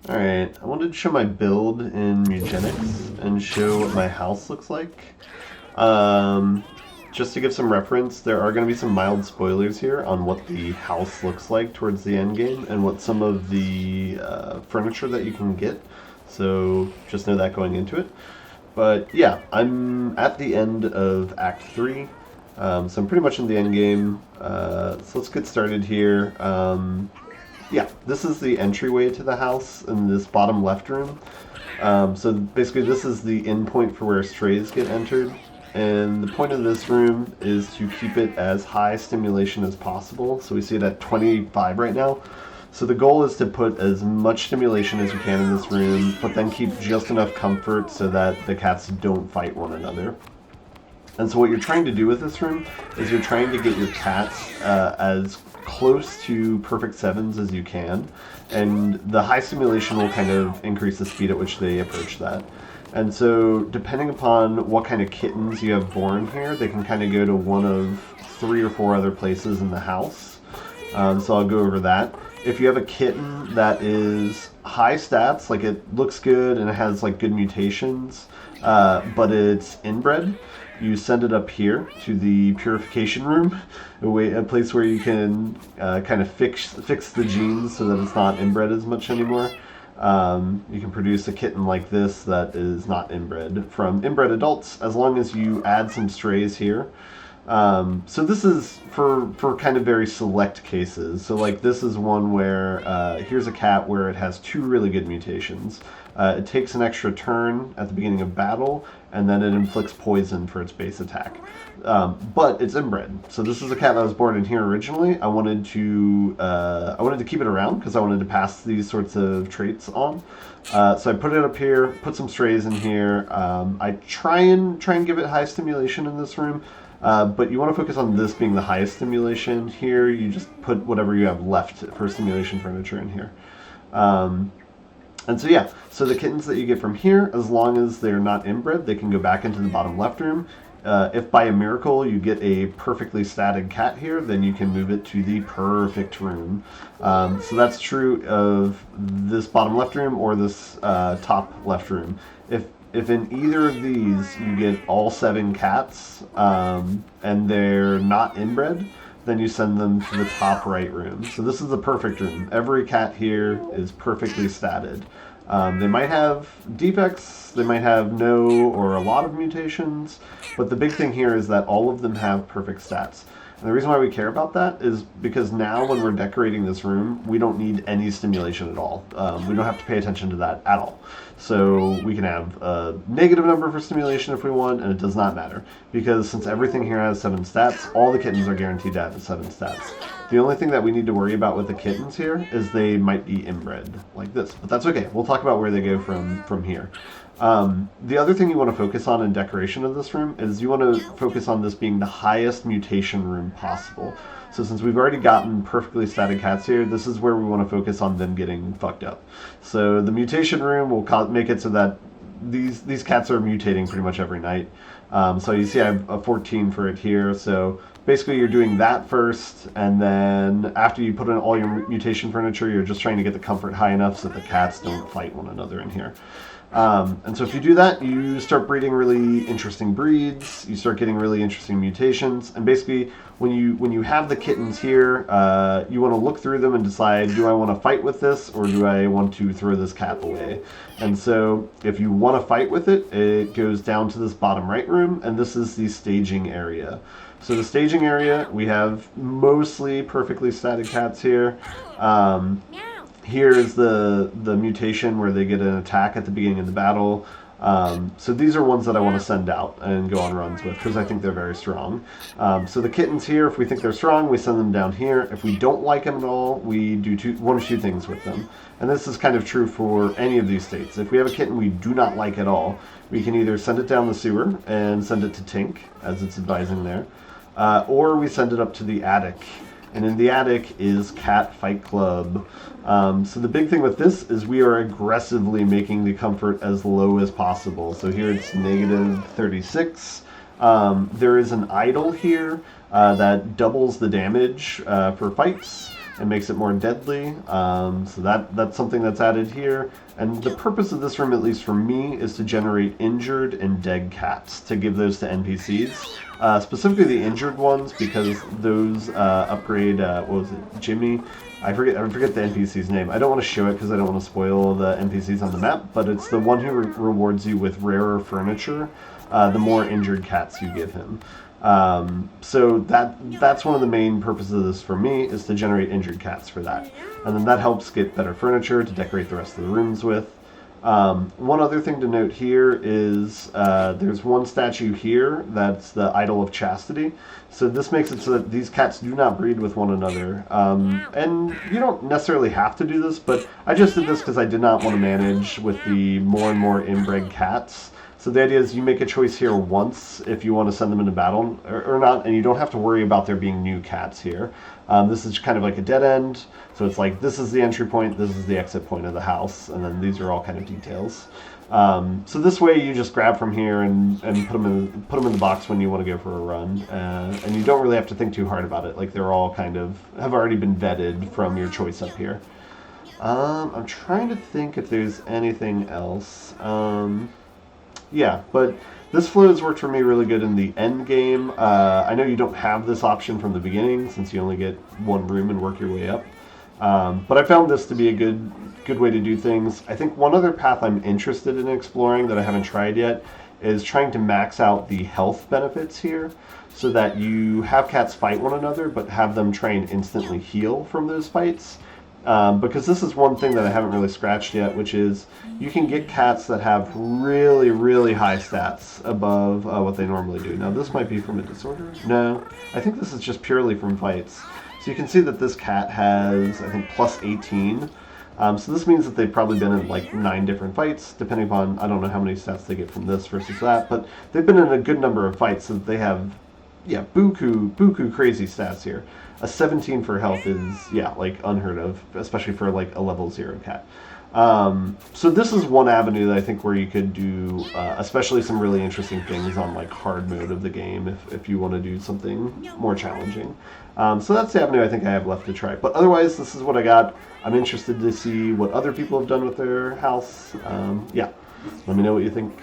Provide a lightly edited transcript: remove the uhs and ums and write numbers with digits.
Alright, I wanted to show my build in Mewgenics and show what my house looks like. Um, just to give some reference, there are going to be some mild spoilers here on what the house looks like towards the end game and what some of the furniture that you can get. So just know that going into it. But yeah, I'm at the end of Act 3. So I'm pretty much in the end game. So let's get started here. Yeah, this is the entryway to the house in this bottom left room. So basically, this is the end point for where strays get entered. And the point of this room is to keep it as high stimulation as possible. So we see it at 25 right now. So the goal is to put as much stimulation as you can in this room, but then keep just enough comfort so that the cats don't fight one another. And so what you're trying to do with this room is you're trying to get your cats as close to perfect sevens as you can, and the high stimulation will kind of increase the speed at which they approach that. And so depending upon what kind of kittens you have born here, they can kind of go to one of 3 or 4 other places in the house. So I'll go over that. If you have a kitten that is high stats, like it looks good and it has like good mutations, but it's inbred, you send it up here to the purification room, a place where you can kind of fix the genes so that it's not inbred as much anymore. You can produce a kitten like this that is not inbred from inbred adults as long as you add some strays here. So this is for kind of very select cases. So like this is one where here's a cat where it has 2 really good mutations. It takes an extra turn at the beginning of battle, and then it inflicts poison for its base attack. But it's inbred. So this is a cat that was born in here originally. I wanted to keep it around because I wanted to pass these sorts of traits on. So I put it up here, put some strays in here. I try and give it high stimulation in this room. But you want to focus on this being the highest stimulation. Here, you just put whatever you have left for stimulation furniture in here. And so yeah, so the kittens that you get from here, as long as they're not inbred, they can go back into the bottom left room. If by a miracle you get a perfectly statted cat here, then you can move it to the perfect room. So that's true of this bottom left room or this top left room. If in either of these you get all 7 cats and they're not inbred, then you send them to the top right room. So this is the perfect room. Every cat here is perfectly statted. They might have defects, they might have no or a lot of mutations, but the big thing here is that all of them have perfect stats. And the reason why we care about that is because now when we're decorating this room, we don't need any stimulation at all. We don't have to pay attention to that at all. So we can have a negative number for stimulation if we want, and it does not matter. Because since everything here has 7 stats, all the kittens are guaranteed to have 7 stats. The only thing that we need to worry about with the kittens here is they might be inbred, like this. But that's okay. We'll talk about where they go from here. The other thing you want to focus on in decoration of this room is you want to focus on this being the highest mutation room possible. So since we've already gotten perfectly static cats here, this is where we want to focus on them getting fucked up. So the mutation room will make it so that these cats are mutating pretty much every night. So you see I have a 14 for it here. So basically you're doing that first, and then after you put in all your mutation furniture, you're just trying to get the comfort high enough so that the cats don't fight one another in here. And so if you do that, you start breeding really interesting breeds, you start getting really interesting mutations, and basically when you have the kittens here, you want to look through them and decide, do I want to fight with this, or do I want to throw this cat away? And so if you want to fight with it, it goes down to this bottom right room, and this is the staging area. So the staging area, we have mostly perfectly static cats here. Here is the mutation where they get an attack at the beginning of the battle. So these are ones that I want to send out and go on runs with because I think they're very strong. So the kittens here, if we think they're strong, we send them down here. If we don't like them at all, we do one of 2 things with them. And this is kind of true for any of these states. If we have a kitten we do not like at all, we can either send it down the sewer and send it to Tink, as it's advising there, or we send it up to the attic. And in the attic is Cat Fight Club. So the big thing with this is we are aggressively making the comfort as low as possible. So here it's negative 36. There is an idol here that doubles the damage for fights. It makes it more deadly, so that's something that's added here. And the purpose of this room, at least for me, is to generate injured and dead cats to give those to NPCs. Specifically the injured ones, because those upgrade, what was it, Jimmy? I forget the NPC's name. I don't want to show it because I don't want to spoil the NPCs on the map, but it's the one who rewards you with rarer furniture, the more injured cats you give him. So that's one of the main purposes of this for me, is to generate injured cats for that. And then that helps get better furniture to decorate the rest of the rooms with. One other thing to note here is there's one statue here that's the Idol of Chastity. So this makes it so that these cats do not breed with one another. And you don't necessarily have to do this, but I just did this because I did not want to manage with the more and more inbred cats. So the idea is you make a choice here once if you want to send them into battle or not, and you don't have to worry about there being new cats here. This is kind of like a dead end, so it's like this is the entry point, this is the exit point of the house, and then these are all kind of details. So this way you just grab from here and put them in the box when you want to go for a run, and you don't really have to think too hard about it. Like they're all kind of have already been vetted from your choice up here. I'm trying to think if there's anything else. Yeah, but this flow has worked for me really good in the end game. I know you don't have this option from the beginning since you only get one room and work your way up. But I found this to be a good way to do things. I think one other path I'm interested in exploring that I haven't tried yet is trying to max out the health benefits here so that you have cats fight one another but have them try and instantly heal from those fights. Because this is one thing that I haven't really scratched yet, which is you can get cats that have really, really high stats above what they normally do. Now, this might be from a disorder. No, I think this is just purely from fights. So you can see that this cat has, I think, plus 18. So this means that they've probably been in like 9 different fights, depending upon, I don't know how many stats they get from this versus that, but they've been in a good number of fights so that they have, yeah, buku crazy stats here. A 17 for health is, yeah, like unheard of, especially for like a level 0 cat. So this is one avenue that I think where you could do, especially some really interesting things on like hard mode of the game if you want to do something more challenging. So that's the avenue I think I have left to try. But otherwise, this is what I got. I'm interested to see what other people have done with their house. Yeah, let me know what you think.